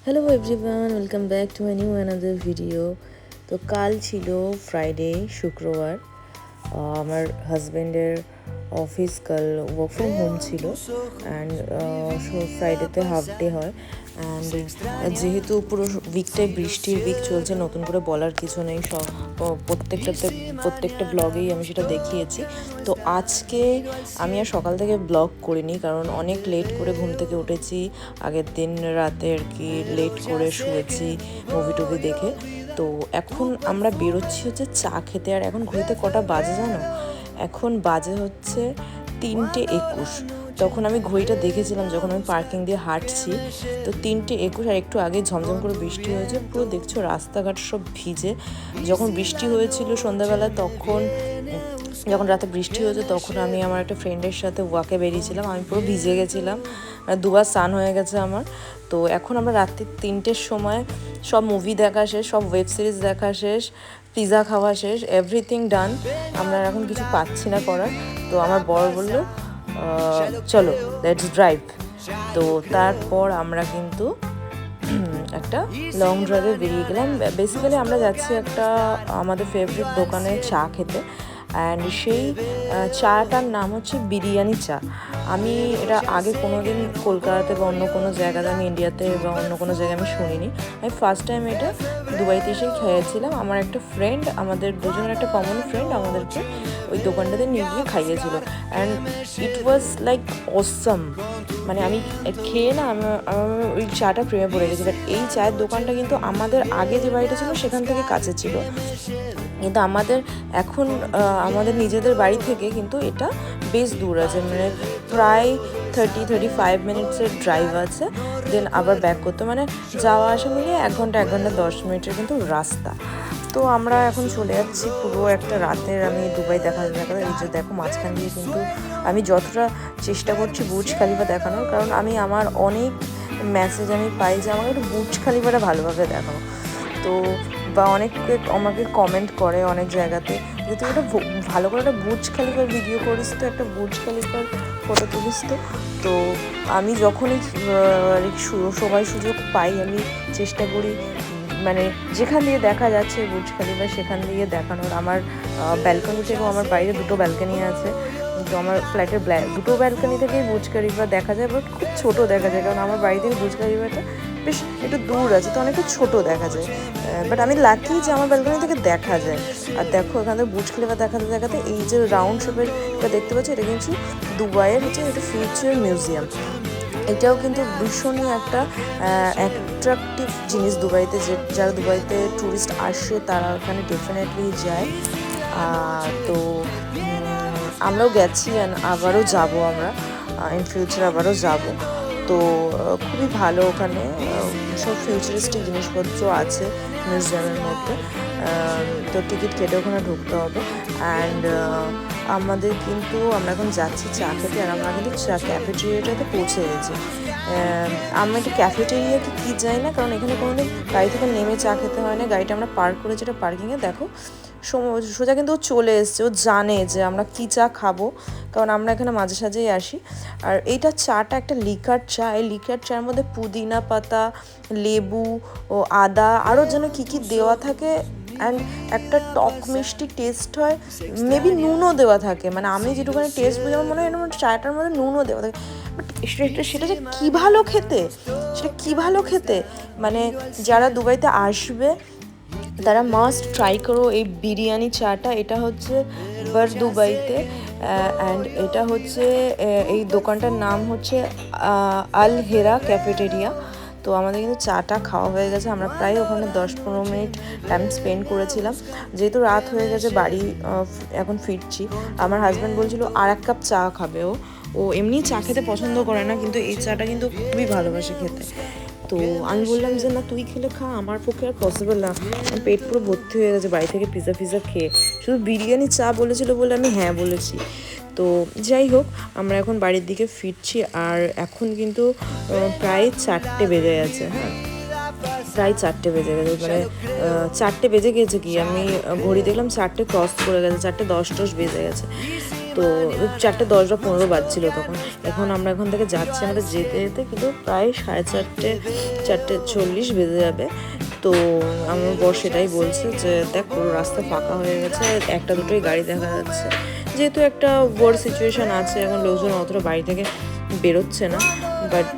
Hello everyone, welcome back to my new another video. তো কাল ছিল ফ্রাইডে, শুক্রবার। আমার হাজব্যান্ডের অফিস কাল ওয়ার্ক ফ্রম হোম ছিল অ্যান্ড ফ্রাইডেতে হাফ ডে হয়। অ্যান্ড যেহেতু পুরো উইকটাই বৃষ্টির উইক চলছে, নতুন করে বলার কিছু নেই, সব প্রত্যেকটা ব্লগেই আমি সেটা দেখিয়েছি। তো আজকে আমি আর সকাল থেকে ব্লগ করিনি, কারণ অনেক লেট করে ঘুম থেকে উঠেছি। আগের দিন রাতে আর কি লেট করে শুয়েছি মুভি টুভি দেখে। তো এখন আমরা বেরোচ্ছি হচ্ছে চা খেতে। আর এখন ঘুরিতে কটা বাজে জানো? এখন বাজে হচ্ছে 3:21। তখন আমি ঘড়িটা দেখেছিলাম যখন আমি পার্কিং দিয়ে হাঁটছি, তো 3:21। আর একটু আগে ঝমঝম করে বৃষ্টি হয়েছে, পুরো দেখছো রাস্তাঘাট সব ভিজে। যখন বৃষ্টি হয়েছিল সন্ধ্যাবেলা, যখন রাতে বৃষ্টি হয়েছে তখন আমি আমার একটা ফ্রেন্ডের সাথে ওয়াকে বেরিয়েছিলাম। আমি পুরো ভিজে গেছিলাম, দুবার স্নান হয়ে গেছে আমার। তো এখন আমরা রাত্রি 3টের সময় সব মুভি দেখা শেষ, সব ওয়েব সিরিজ দেখা শেষ, পিৎজা খাওয়া শেষ, এভরিথিং ডান। আমরা এখন কিছু পাচ্ছি না করার। তো আমার বর বললো চলো লেটস ড্রাইভ। তো তারপর আমরা কিন্তু একটা লং ড্রাইভে বেরিয়ে গেলাম। বেসিক্যালি আমরা যাচ্ছি একটা আমাদের ফেভারিট দোকানে চা খেতে। অ্যান্ড সেই চাটার নাম হচ্ছে বিরিয়ানি চা। আমি এটা আগে কোনো দিন কলকাতাতে বা অন্য কোনো জায়গাতে, আমি ইন্ডিয়াতে বা অন্য কোনো জায়গায় আমি শুনিনি। আমি ফার্স্ট টাইম এটা দুবাইতে এসেই খেয়েছিলাম। আমার একটা ফ্রেন্ড, আমাদের দুজনের একটা কমন ফ্রেন্ড আমাদেরকে ওই দোকানটাতে নিয়ে গিয়ে খাইয়েছিল। And it was like awesome. মানে আমি খেয়ে না আমার ওই চাটা প্রেমে পড়ে গেছি। বাট এই চায়ের দোকানটা কিন্তু আমাদের আগে যে বাড়িটা ছিল সেখান থেকে কাছে ছিল, কিন্তু আমাদের নিজেদের বাড়ি থেকে কিন্তু এটা বেশ দূর আছে। মানে প্রায় 35 মিনিটসের ড্রাইভ আছে। দেন আবার ব্যাক করতে, মানে যাওয়া আসা মিলিয়ে 1 ঘন্টা 10 মিনিটের কিন্তু রাস্তা। তো আমরা এখন চলে যাচ্ছি পুরো একটা রাতের, আমি দুবাই দেখাতে এই যে দেখো মাঝখান দিয়ে কিন্তু আমি যতটা চেষ্টা করছি বুর্জ খালিফা দেখানোর, কারণ আমার অনেক মেসেজ আমি পাই যে আমাকে একটু বুর্জ খালিফাটা ভালোভাবে দেখানো। তো বা অনেকে আমাকে কমেন্ট করে অনেক জায়গাতে যে তুই একটা ভালো করে একটা বুর্জ খালিফার ভিডিও করিস, তো একটা বুর্জ খালিফার ফটো তুলিস। তো আমি যখনই সময় সুযোগ পাই আমি চেষ্টা করি, মানে যেখান দিয়ে দেখা যাচ্ছে বুর্জ খালিফা সেখান দিয়ে দেখানোর। আমার ব্যালকনি থেকেও, আমার বাইরে 2টো ব্যালকনি আছে, তো আমার ফ্ল্যাটের 2টো ব্যালকনি থেকেই বুর্জ খালিফা দেখা যায়। বাট খুব ছোটো দেখা যায়, কারণ আমার বাড়ি থেকে বুর্জ খালিফাটা বেশ একটু দূর আছে, তো অনেকটা ছোটো দেখা যায়। বাট আমি লাকি যে আমার ব্যালকনি থেকে দেখা যায়। আর দেখো এখান থেকে বুর্জ খালিফা দেখাতে দেখাতে এই যে রাউন্ড শেপের এটা দেখতে পাচ্ছি, এটা কিন্তু দুবাইয়ের হচ্ছে এটা ফিউচার মিউজিয়াম। এটাও কিন্তু ভীষণই একটা অ্যাট্রাকটিভ জিনিস দুবাইতে। যারা দুবাইতে ট্যুরিস্ট আসে তারা ওখানে ডেফিনেটলি যায়। তো আমরাও গেছি, আবারও যাব, আমরা ইন ফিউচার আবারও যাব। তো খুবই ভালো, ওখানে সব ফিউচারিস্টিক জিনিসপত্র আছে মিউজিয়ামের মধ্যে। তো টিকিট কেটে ওখানে ঢুকতে হবে। অ্যান্ড আমরা এখন যাচ্ছি চা খেতে। আর আমরা কিন্তু ক্যাফেটেরিয়াটাতে পৌঁছে গেছি। আমরা একটা ক্যাফেটেরিয়াতে কী যাই না, কারণ এখানে কোনোদিন গাড়ি থেকে নেমে চা খেতে হয় না। গাড়িটা আমরা পার্ক করেছি, এটা পার্কিংয়ে দেখো সোজা কিন্তু ও চলে এসছে। ও জানে যে আমরা কী চা খাবো, কারণ আমরা এখানে মাঝে সাঝেই আসি। আর এইটা চাটা একটা লিকার চা। এই লিকার চায়ের মধ্যে পুদিনা পাতা, লেবু ও আদা আরও যেন কী কী দেওয়া থাকে। অ্যান্ড একটা টক মিষ্টি টেস্ট হয়, মেবি নুনও দেওয়া থাকে। মানে আমি যেটুখানি টেস্ট বুঝি আমার মনে হয় এর চাটার মধ্যে নুনও দেওয়া থাকে। বাট সেটা যে কী ভালো খেতে, মানে যারা দুবাইতে আসবে তারা মাস্ট ট্রাই করো এই বিরিয়ানি চাটা। এটা হচ্ছে বার দুবাইতে। অ্যান্ড এটা হচ্ছে এই দোকানটার নাম হচ্ছে আল হেরা ক্যাফেটেরিয়া। তো আমাদের কিন্তু চাটা খাওয়া হয়ে গেছে। আমরা প্রায় ওখানে 10-15 মিনিট টাইম স্পেন্ড করেছিলাম। যেহেতু রাত হয়ে গেছে, বাড়ি এখন ফিরছি। আমার হাজব্যান্ড বলছিল আর 1 কাপ চা খাবে। ও এমনি চা খেতে পছন্দ করে না, কিন্তু এই চাটা কিন্তু খুবই ভালোবাসে খেতে। তো আমি বললাম যে না তুই খেলে খা, আমার পক্ষে আর পসিবল না, আমার পেট পুরো ভর্তি হয়ে গেছে বাড়ি থেকে পিৎজা খেয়ে। শুধু বিরিয়ানি চা বলেছিল বলে আমি হ্যাঁ বলেছি। তো যাই হোক, আমরা এখন বাড়ির দিকে ফিরছি। আর এখন কিন্তু প্রায় 4টে বেজে গেছে। হ্যাঁ, প্রায় 4টে বেজে গেছে, মানে 4টে বেজে গেছে কি, আমি ঘড়ি দেখলাম 4টে ক্রস করে গেছে, 4:10 বেজে গেছে। তো 4:10 বা 15 বাজছিল তখন। এখন আমরা এখান থেকে যাচ্ছি, আমাদের যেতে যেতে কিন্তু প্রায় 4:30 4:40 বেজে যাবে। তো আমার বর সেটাই বলছে যে দেখ পুরো রাস্তা ফাঁকা হয়ে গেছে, একটা দুটোই গাড়ি দেখা যাচ্ছে, যেহেতু একটা ওয়ার সিচুয়েশান আছে, এখন লোকজন অতটা বাড়ি থেকে বেরোচ্ছে না, বাট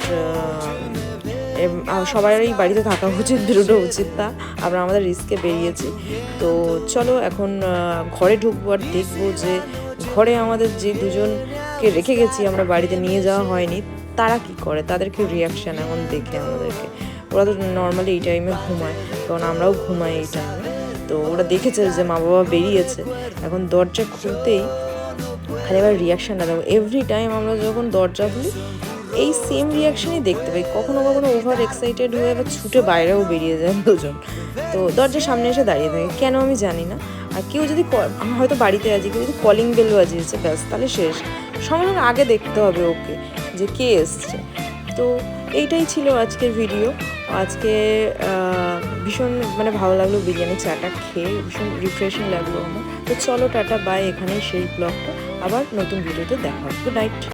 সবারই বাড়িতে থাকা উচিত, বেরোনো উচিত না। আমরা আমাদের রিস্কে বেরিয়েছি। তো চলো এখন ঘরে ঢুকবো আর দেখবো যে ঘরে আমাদের যে দুজনকে রেখে গেছি আমরা, বাড়িতে নিয়ে যাওয়া হয়নি, তারা কি করে, তাদেরকে রিয়াকশান এখন দেখে আমাদেরকে। ওরা তো নর্মালি এই টাইমে ঘুমায়, কারণ আমরাও ঘুমাই এই টাইমে। তো ওরা দেখেছে যে মা বাবা বেরিয়েছে, এখন দরজা খুলতেই খালি আবার রিয়াকশানটা দেবো। এভরি টাইম আমরা যখন দরজা খুলি এই সেম রিয়াকশানই দেখতে পাই, কখনো কখনো ওভার এক্সাইটেড হয়ে আবার ছুটে বাইরেও বেরিয়ে যায় দুজন। তো দরজার সামনে এসে দাঁড়িয়ে থাকে, কেন আমি জানি না। আর কেউ যদি হয়তো বাড়িতে আছে, কেউ যদি কলিং বেল বাজিয়েছে, ব্যাস তাহলে শেষ, সঙ্গে সঙ্গে আগে দেখতে হবে ওকে যে কে এসছে। তো এইটাই ছিল আজকের ভিডিও। আজকে ভীষণ ভালো লাগলো বিরিয়ানি চাটা খেয়ে, ভীষণ রিফ্রেশিং লাগলো আমার। তো চলো টাটা বাই, এখানেই সেই ব্লগটা, আবার নতুন ভিডিওতে দেখা হবে। Good night.